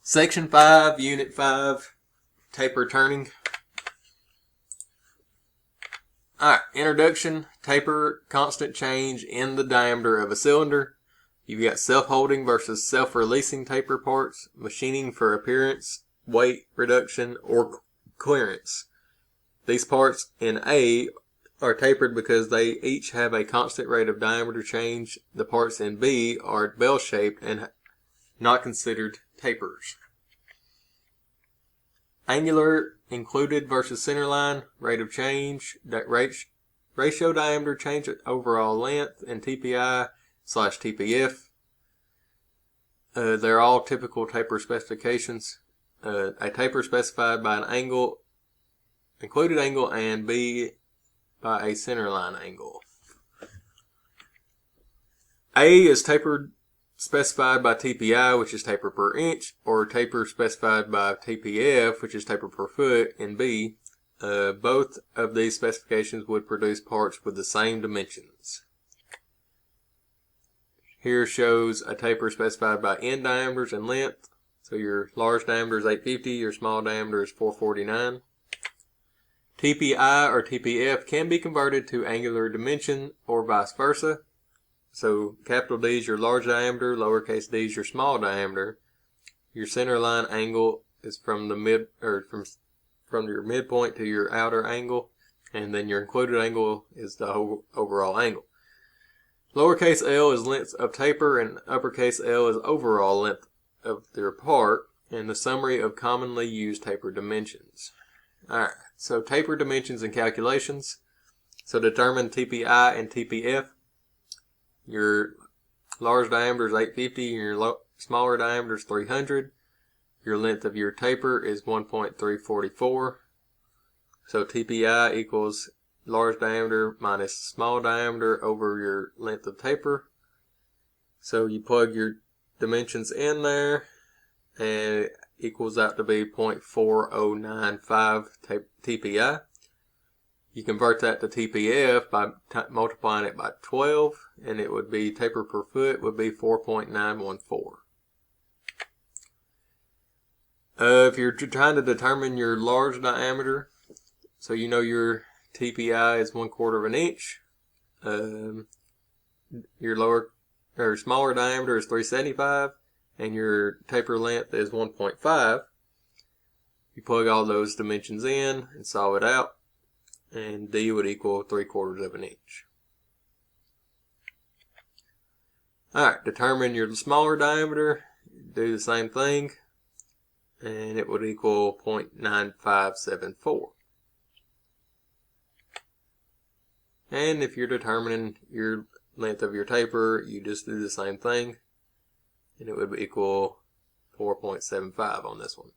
Section 5, Unit 5, taper turning. Alright, introduction, taper, constant change in the diameter of a cylinder. You've got self-holding versus self-releasing taper parts, machining for appearance, weight reduction, or clearance. These parts in A are tapered because they each have a constant rate of diameter change. The parts in B are bell-shaped and not considered tapers. Angular included versus centerline, rate of change, ratio diameter change at overall length, and TPI/TPF. They're all typical taper specifications. A taper specified by an angle, included angle, and B by a centerline angle. A is tapered specified by TPI, which is taper per inch, or taper specified by TPF, which is taper per foot in B. Both of these specifications would produce parts with the same dimensions. Here shows a taper specified by end diameters and length. So your large diameter is 850, your small diameter is 449. TPI or TPF can be converted to angular dimension or vice versa. So capital D is your large diameter, lowercase d is your small diameter. Your center line angle is from the from your midpoint to your outer angle, and then your included angle is the whole overall angle. Lowercase l is length of taper, and uppercase L is overall length of their part, and the summary of commonly used taper dimensions. Alright, so taper dimensions and calculations. So determine TPI and TPF. Your large diameter is 850 and your smaller diameter is 300. Your length of your taper is 1.344. So TPI equals large diameter minus small diameter over your length of taper. So you plug your dimensions in there and it equals out to be 0.4095 TPI. You convert that to TPF by multiplying it by 12, and it would be taper per foot would be 4.914. If you're trying to determine your large diameter, so you know your TPI is 1/4 of an inch. Your smaller diameter is 375, and your taper length is 1.5. You plug all those dimensions in and solve it out, and D would equal 3/4 of an inch. Alright, determine your smaller diameter. Do the same thing, and it would equal 0.9574. And if you're determining your length of your taper, you just do the same thing, and it would equal 4.75 on this one.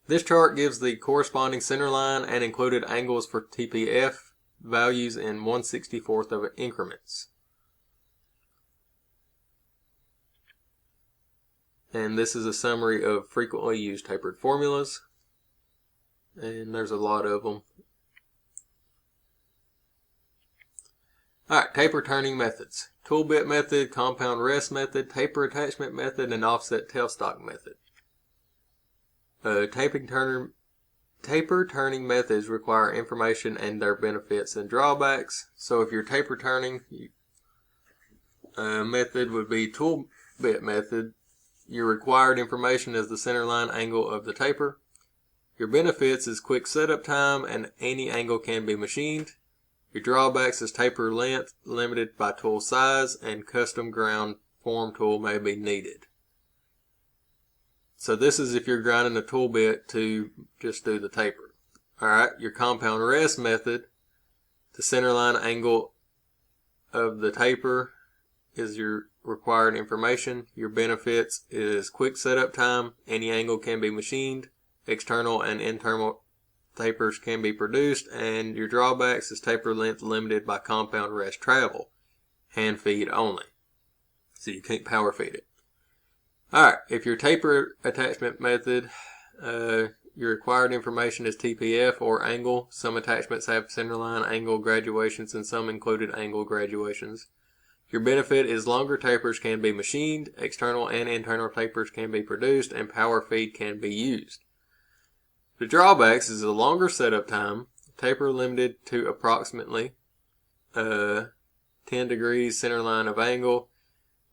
This chart gives the corresponding centerline and included angles for TPF values in 1/64 of increments. And this is a summary of frequently used tapered formulas. And there's a lot of them. Alright, taper turning methods. Tool bit method, compound rest method, taper attachment method, and offset tailstock method. Taper turning methods require information and their benefits and drawbacks. So if your taper turning method would be tool bit method, your required information is the centerline angle of the taper. Your benefits is quick setup time and any angle can be machined. Your drawbacks is taper length limited by tool size and custom ground form tool may be needed. So this is if you're grinding a tool bit to just do the taper. Alright, your compound rest method, the centerline angle of the taper is your required information. Your benefits is quick setup time, any angle can be machined, external and internal tapers can be produced, and your drawbacks is taper length limited by compound rest travel, hand feed only. So you can't power feed it. Alright, if your taper attachment method, your required information is TPF or angle. Some attachments have centerline angle graduations and some included angle graduations. Your benefit is longer tapers can be machined, external and internal tapers can be produced, and power feed can be used. The drawbacks is a longer setup time, taper limited to approximately 10 degrees center line of angle.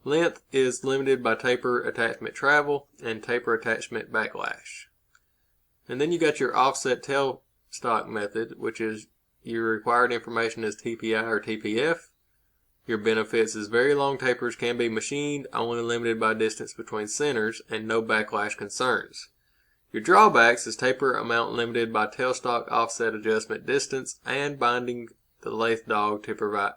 Length is limited by taper attachment travel and taper attachment backlash. And then you got your offset tailstock method, which is your required information is TPI or TPF. Your benefits is very long tapers can be machined, only limited by distance between centers, and no backlash concerns. Your drawbacks is taper amount limited by tailstock offset adjustment distance and binding the lathe dog to provide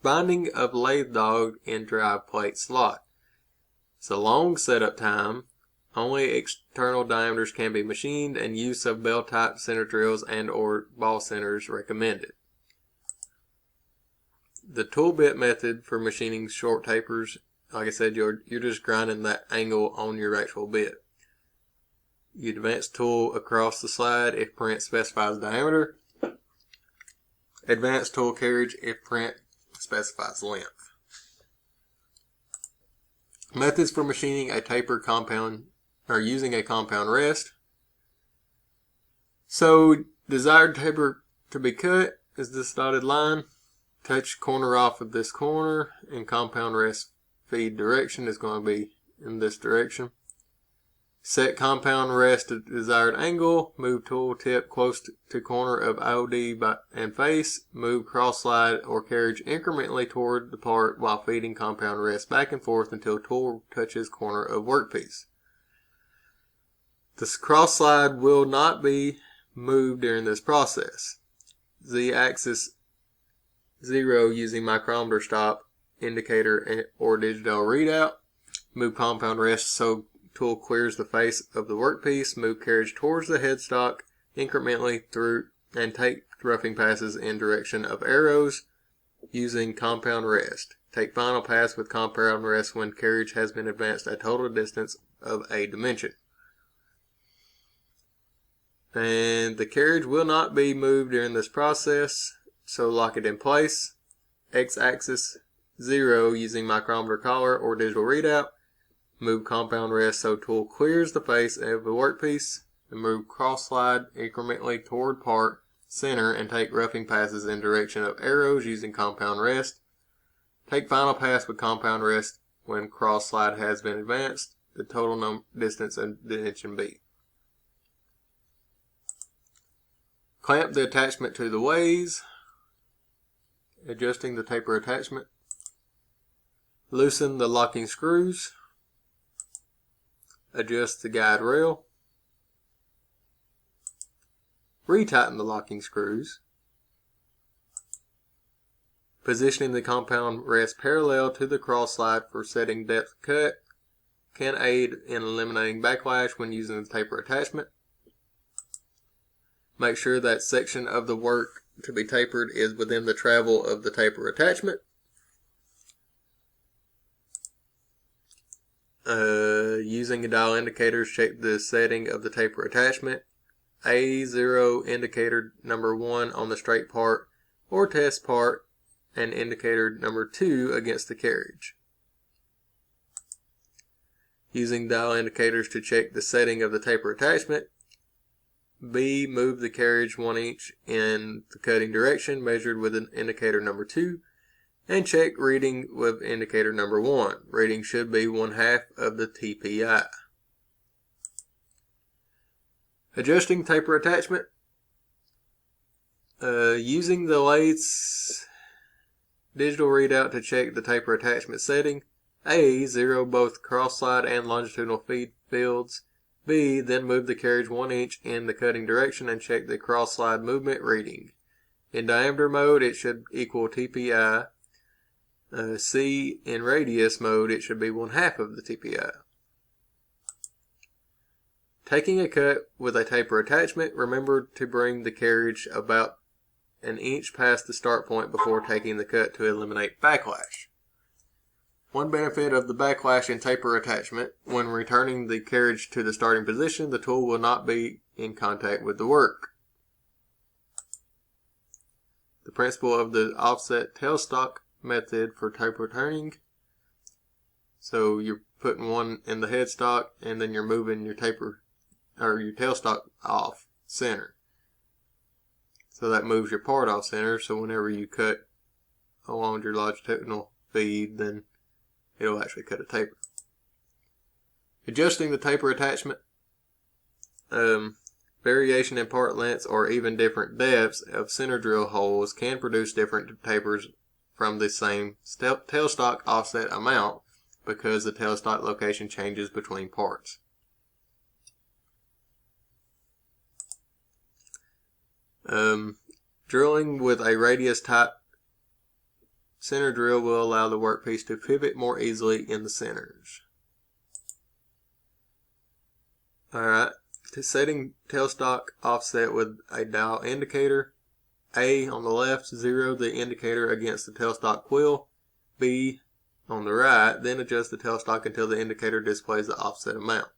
binding of lathe dog in drive plate slot. It's a long setup time. Only external diameters can be machined, and use of bell type center drills and or ball centers recommended. The tool bit method for machining short tapers, like I said, you're just grinding that angle on your actual bit. You advance tool across the slide if print specifies diameter. Advance tool carriage if print specifies length. Methods for machining a taper compound or using a compound rest. So desired taper to be cut is this dotted line. Touch corner off of this corner, and compound rest feed direction is going to be in this direction. Set compound rest to desired angle. Move tool tip close to corner of OD and face. Move cross slide or carriage incrementally toward the part while feeding compound rest back and forth until tool touches corner of workpiece. This cross slide will not be moved during this process. Z-axis 0 using micrometer stop, indicator, or digital readout. Move compound rest so tool clears the face of the workpiece. Move carriage towards the headstock incrementally through and take roughing passes in direction of arrows using compound rest. Take final pass with compound rest when carriage has been advanced a total distance of a dimension. And the carriage will not be moved during this process, so lock it in place. X-axis 0 using micrometer collar or digital readout. Move compound rest so tool clears the face of the workpiece. And move cross slide incrementally toward part center and take roughing passes in direction of arrows using compound rest. Take final pass with compound rest when cross slide has been advanced. The total distance and dimension B. Clamp the attachment to the ways. Adjusting the taper attachment. Loosen the locking screws. Adjust the guide rail. Retighten the locking screws. Positioning the compound rest parallel to the cross slide for setting depth cut can aid in eliminating backlash when using the taper attachment. Make sure that section of the work to be tapered is within the travel of the taper attachment. Using dial indicators, check the setting of the taper attachment. A0 indicator number 1 on the straight part or test part, and indicator number 2 against the carriage. Using dial indicators to check the setting of the taper attachment. B, move the carriage 1 inch in the cutting direction measured with an indicator number 2, and check reading with indicator number 1. Reading should be 1/2 of the TPI. Adjusting taper attachment. Using the lathe's digital readout to check the taper attachment setting. A, 0 both cross slide and longitudinal feed fields. B, then move the carriage 1 inch in the cutting direction and check the cross slide movement reading. In diameter mode, it should equal TPI. C, in radius mode, it should be 1/2 of the TPI. Taking a cut with a taper attachment, remember to bring the carriage about 1 inch past the start point before taking the cut to eliminate backlash. One benefit of the backlash and taper attachment: when returning the carriage to the starting position, the tool will not be in contact with the work. The principle of the offset tailstock method for taper turning. So you're putting one in the headstock and then you're moving your taper or your tailstock off center. So that moves your part off center, so whenever you cut along your longitudinal feed, then it'll actually cut a taper. Adjusting the taper attachment. Variation in part lengths or even different depths of center drill holes can produce different tapers from the same tailstock offset amount because the tailstock location changes between parts. Drilling with a radius type center drill will allow the workpiece to pivot more easily in the centers. Alright, setting tailstock offset with a dial indicator. A on the left, 0 the indicator against the tailstock quill. B on the right, then adjust the tailstock until the indicator displays the offset amount.